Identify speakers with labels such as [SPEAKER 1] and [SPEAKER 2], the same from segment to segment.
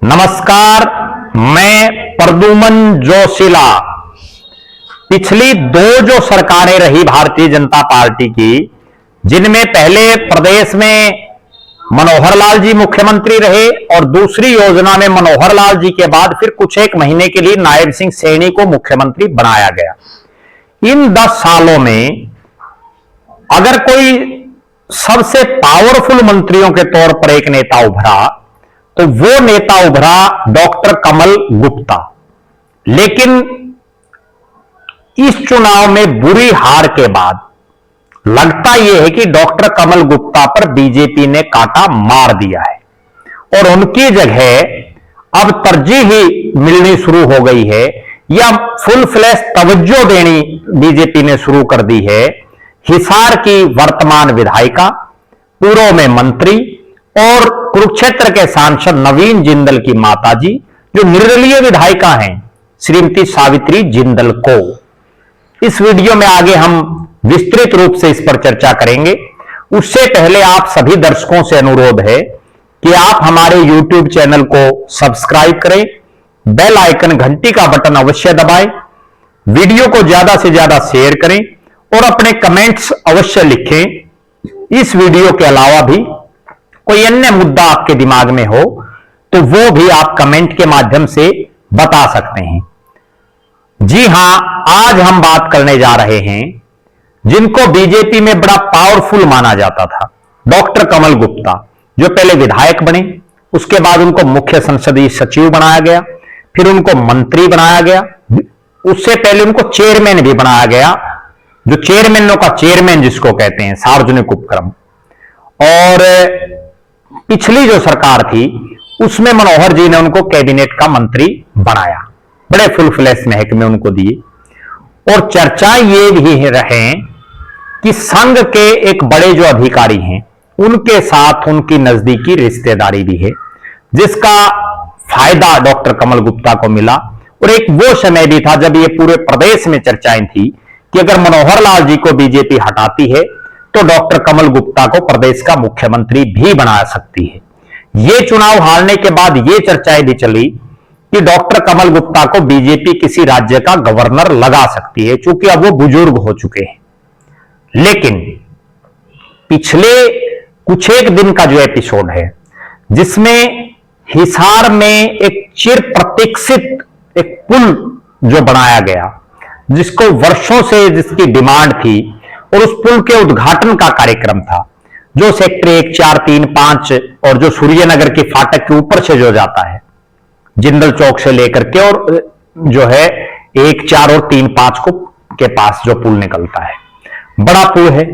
[SPEAKER 1] नमस्कार, मैं प्रद्युमन जोशीला। पिछली दो जो सरकारें रही भारतीय जनता पार्टी की, जिनमें पहले प्रदेश में मनोहर लाल जी मुख्यमंत्री रहे और दूसरी योजना में मनोहर लाल जी के बाद फिर कुछ एक महीने के लिए नायब सिंह सैनी को मुख्यमंत्री बनाया गया। इन 10 सालों में अगर कोई सबसे पावरफुल मंत्रियों के तौर पर एक नेता उभरा तो वो नेता उभरा डॉक्टर कमल गुप्ता। लेकिन इस चुनाव में बुरी हार के बाद लगता यह है कि डॉक्टर कमल गुप्ता पर बीजेपी ने कांटा मार दिया है और उनकी जगह अब तरजीह ही मिलनी शुरू हो गई है या फुल फ्लैश तवज्जो देनी बीजेपी ने शुरू कर दी है हिसार की वर्तमान विधायिका, पूर्व में मंत्री और कुरुक्षेत्र के सांसद नवीन जिंदल की माताजी, जो निर्दलीय विधायिका हैं, श्रीमती सावित्री जिंदल को। इस वीडियो में आगे हम विस्तृत रूप से इस पर चर्चा करेंगे। उससे पहले आप सभी दर्शकों से अनुरोध है कि आप हमारे YouTube चैनल को सब्सक्राइब करें, बेल आइकन घंटी का बटन अवश्य दबाएं, वीडियो को ज्यादा से ज्यादा शेयर करें और अपने कमेंट्स अवश्य लिखें। इस वीडियो के अलावा भी कोई अन्य मुद्दा आपके दिमाग में हो तो वो भी आप कमेंट के माध्यम से बता सकते हैं। जी हां, आज हम बात करने जा रहे हैं जिनको बीजेपी में बड़ा पावरफुल माना जाता था, डॉक्टर कमल गुप्ता, जो पहले विधायक बने, उसके बाद उनको मुख्य संसदीय सचिव बनाया गया, फिर उनको मंत्री बनाया गया, उससे पहले उनको चेयरमैन भी बनाया गया, जो चेयरमैनों का चेयरमैन जिसको कहते हैं, सार्वजनिक उपक्रम। और पिछली जो सरकार थी उसमें मनोहर जी ने उनको कैबिनेट का मंत्री बनाया, बड़े फुल फ्लैश महकमे उनको दिए। और चर्चाएं ये भी रहे कि संघ के एक बड़े जो अधिकारी हैं उनके साथ उनकी नजदीकी रिश्तेदारी भी है, जिसका फायदा डॉक्टर कमल गुप्ता को मिला। और एक वो समय भी था जब ये पूरे प्रदेश में चर्चाएं थी कि अगर मनोहर लाल जी को बीजेपी हटाती है तो डॉक्टर कमल गुप्ता को प्रदेश का मुख्यमंत्री भी बना सकती है। ये चुनाव हारने के बाद ये चर्चाएं भी चली कि डॉक्टर कमल गुप्ता को बीजेपी किसी राज्य का गवर्नर लगा सकती है, क्योंकि अब वो बुजुर्ग हो चुके हैं। लेकिन पिछले कुछ एक दिन का जो एपिसोड है, जिसमें हिसार में एक चिर प्रतीक्षित एक पुल जो बनाया गया, जिसको वर्षों से जिसकी डिमांड थी, और उस पुल के उद्घाटन का कार्यक्रम था, जो सेक्टर 1, 4, 3, 5 और जो सूर्यनगर की फाटक के ऊपर से जो जाता है जिंदल चौक से लेकर के, और जो है 1, 4 और 3, 5 को के पास जो पुल निकलता है, बड़ा पुल है।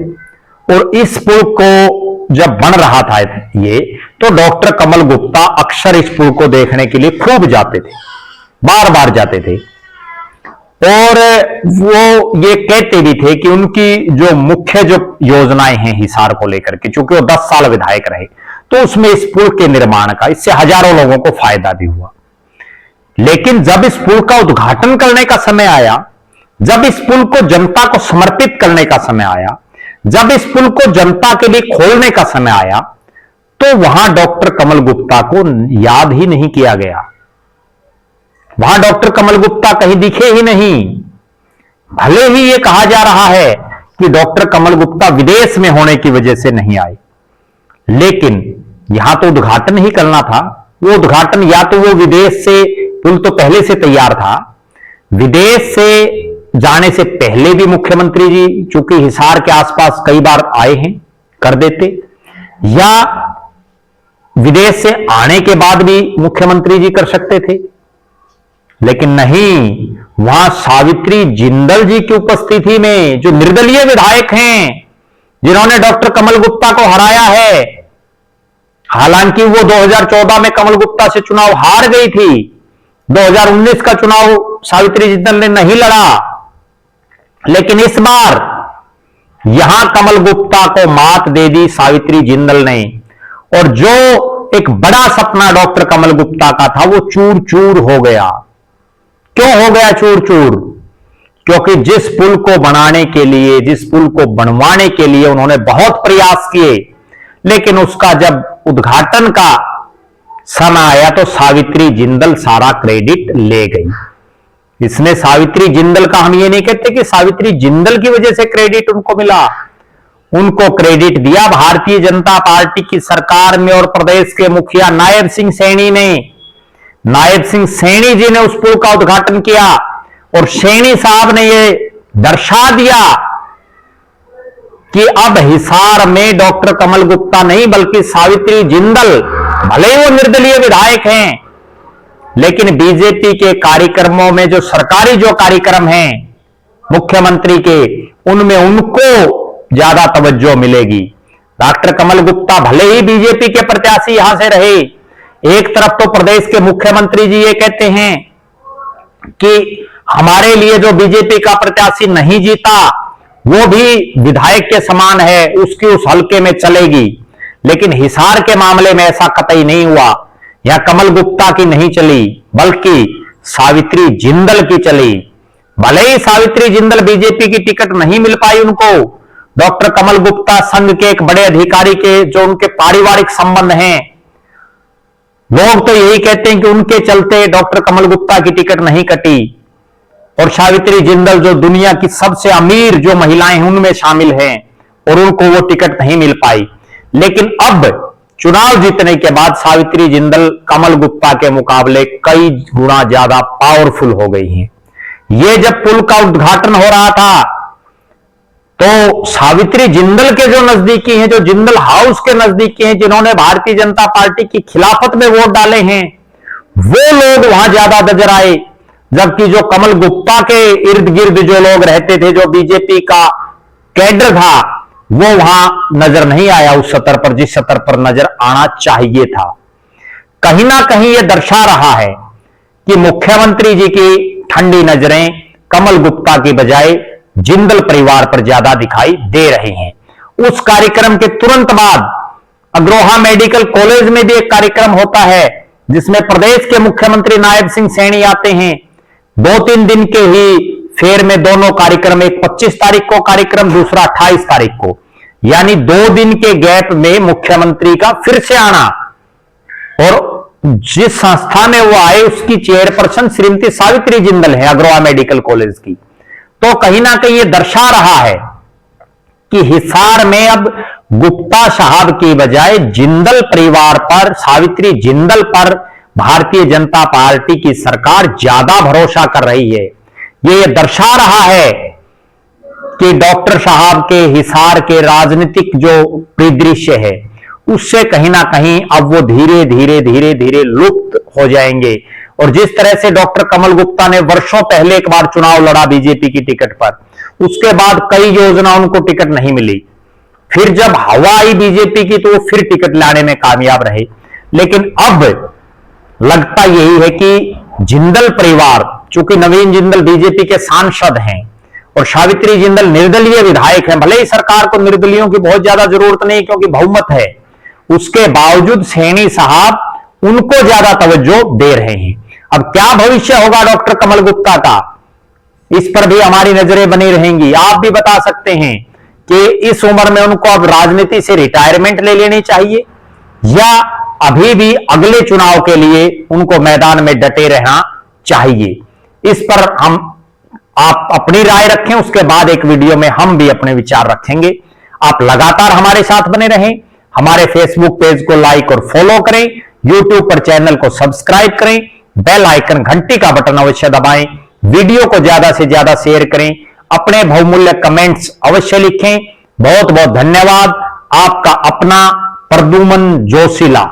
[SPEAKER 1] और इस पुल को जब बन रहा था ये, तो डॉक्टर कमल गुप्ता अक्सर इस पुल को देखने के लिए खूब जाते थे, बार बार जाते थे। और वो ये कहते भी थे कि उनकी जो मुख्य जो योजनाएं हैं हिसार को लेकर के, चूंकि वो 10 साल विधायक रहे, तो उसमें इस पुल के निर्माण का, इससे हजारों लोगों को फायदा भी हुआ। लेकिन जब इस पुल का उद्घाटन करने का समय आया, जब इस पुल को जनता को समर्पित करने का समय आया, जब इस पुल को जनता के लिए खोलने का समय आया, तो वहां डॉक्टर कमल गुप्ता को याद ही नहीं किया गया। वहां डॉक्टर कमल गुप्ता कहीं दिखे ही नहीं। भले ही ये कहा जा रहा है कि डॉक्टर कमल गुप्ता विदेश में होने की वजह से नहीं आए, लेकिन यहां तो उद्घाटन ही करना था। वो उद्घाटन या तो वो विदेश से, पुल तो पहले से तैयार था, विदेश से जाने से पहले भी मुख्यमंत्री जी चूंकि हिसार के आसपास कई बार आए हैं, कर देते, या विदेश से आने के बाद भी मुख्यमंत्री जी कर सकते थे। लेकिन नहीं, वहां सावित्री जिंदल जी की उपस्थिति में, जो निर्दलीय विधायक हैं, जिन्होंने डॉक्टर कमल गुप्ता को हराया है। हालांकि वो 2014 में कमल गुप्ता से चुनाव हार गई थी, 2019 का चुनाव सावित्री जिंदल ने नहीं लड़ा, लेकिन इस बार यहां कमल गुप्ता को मात दे दी सावित्री जिंदल ने। और जो एक बड़ा सपना डॉक्टर कमल गुप्ता का था, वो चूर चूर हो गया। क्यों हो गया चूर चूर? क्योंकि जिस पुल को बनाने के लिए, जिस पुल को बनवाने के लिए उन्होंने बहुत प्रयास किए, लेकिन उसका जब उद्घाटन का समय आया तो सावित्री जिंदल सारा क्रेडिट ले गई। इसने सावित्री जिंदल का, हम ये नहीं कहते कि सावित्री जिंदल की वजह से क्रेडिट उनको मिला, उनको क्रेडिट दिया भारतीय जनता पार्टी की सरकार में और प्रदेश के मुखिया नायब सिंह सैनी ने। नायब सिंह सैनी जी ने उस पुल का उद्घाटन किया और सैनी साहब ने यह दर्शा दिया कि अब हिसार में डॉक्टर कमल गुप्ता नहीं बल्कि सावित्री जिंदल, भले ही वो निर्दलीय विधायक हैं, लेकिन बीजेपी के कार्यक्रमों में जो सरकारी जो कार्यक्रम हैं मुख्यमंत्री के, उनमें उनको ज्यादा तवज्जो मिलेगी। डॉक्टर कमल गुप्ता भले ही बीजेपी के प्रत्याशी यहां से रहे, एक तरफ तो प्रदेश के मुख्यमंत्री जी ये कहते हैं कि हमारे लिए जो बीजेपी का प्रत्याशी नहीं जीता वो भी विधायक के समान है, उसकी उस हलके में चलेगी, लेकिन हिसार के मामले में ऐसा कतई नहीं हुआ। यह कमल गुप्ता की नहीं चली बल्कि सावित्री जिंदल की चली। भले ही सावित्री जिंदल बीजेपी की टिकट नहीं मिल पाई उनको, डॉक्टर कमल गुप्ता संघ के एक बड़े अधिकारी के जो उनके पारिवारिक संबंध हैं, लोग तो यही कहते हैं कि उनके चलते डॉक्टर कमल गुप्ता की टिकट नहीं कटी और सावित्री जिंदल जो दुनिया की सबसे अमीर जो महिलाएं हैं उनमें शामिल हैं और उनको वो टिकट नहीं मिल पाई। लेकिन अब चुनाव जीतने के बाद सावित्री जिंदल कमल गुप्ता के मुकाबले कई गुना ज्यादा पावरफुल हो गई हैं। ये जब पुल का उद्घाटन हो रहा था तो सावित्री जिंदल के जो नजदीकी हैं, जो जिंदल हाउस के नजदीकी हैं, जिन्होंने भारतीय जनता पार्टी की खिलाफत में वोट डाले हैं, वो लोग वहां ज्यादा नजर आए, जबकि जो कमल गुप्ता के इर्द गिर्द जो लोग रहते थे, जो बीजेपी का कैडर था, वो वहां नजर नहीं आया उस सतर पर जिस सतर पर नजर आना चाहिए था। कहीं ना कहीं यह दर्शा रहा है कि मुख्यमंत्री जी की ठंडी नजरें कमल गुप्ता की बजाय जिंदल परिवार पर ज्यादा दिखाई दे रहे हैं। उस कार्यक्रम के तुरंत बाद अग्रोहा मेडिकल कॉलेज में भी एक कार्यक्रम होता है जिसमें प्रदेश के मुख्यमंत्री नायब सिंह सैनी आते हैं। 2-3 दिन के ही फेर में दोनों कार्यक्रम, एक 25 तारीख को कार्यक्रम, दूसरा 28 तारीख को, यानी 2 दिन के गैप में मुख्यमंत्री का फिर से आना, और जिस संस्था में वो आए उसकी चेयरपर्सन श्रीमती सावित्री जिंदल है अग्रोहा मेडिकल कॉलेज की। तो कहीं ना कहीं ये दर्शा रहा है कि हिसार में अब गुप्ता साहब की बजाय जिंदल परिवार पर, सावित्री जिंदल पर भारतीय जनता पार्टी की सरकार ज्यादा भरोसा कर रही है। ये दर्शा रहा है कि डॉक्टर साहब के हिसार के राजनीतिक जो परिदृश्य है उससे कहीं ना कहीं अब वो धीरे धीरे धीरे धीरे लुप्त हो जाएंगे। और जिस तरह से डॉक्टर कमल गुप्ता ने वर्षों पहले एक बार चुनाव लड़ा बीजेपी की टिकट पर, उसके बाद कई योजना उनको टिकट नहीं मिली, फिर जब हवा आई बीजेपी की तो वो फिर टिकट लाने में कामयाब रहे। लेकिन अब लगता यही है कि जिंदल परिवार, चूंकि नवीन जिंदल बीजेपी के सांसद हैं और सावित्री जिंदल निर्दलीय विधायक हैं, भले ही सरकार को निर्दलीयों की बहुत ज्यादा जरूरत नहीं क्योंकि बहुमत है, उसके बावजूद सैनी साहब उनको ज्यादा तवज्जो दे रहे हैं। अब क्या भविष्य होगा डॉक्टर कमल गुप्ता का, इस पर भी हमारी नजरें बनी रहेंगी। आप भी बता सकते हैं कि इस उम्र में उनको अब राजनीति से रिटायरमेंट ले लेनी चाहिए या अभी भी अगले चुनाव के लिए उनको मैदान में डटे रहना चाहिए। इस पर आप अपनी राय रखें, उसके बाद एक वीडियो में हम भी अपने विचार रखेंगे। आप लगातार हमारे साथ बने रहें, हमारे फेसबुक पेज को लाइक और फॉलो करें, यूट्यूब पर चैनल को सब्सक्राइब करें, बेल आइकन घंटी का बटन अवश्य दबाएं, वीडियो को ज्यादा से ज्यादा शेयर करें, अपने बहुमूल्य कमेंट्स अवश्य लिखें। बहुत बहुत धन्यवाद। आपका अपना प्रद्युमन जोशीला।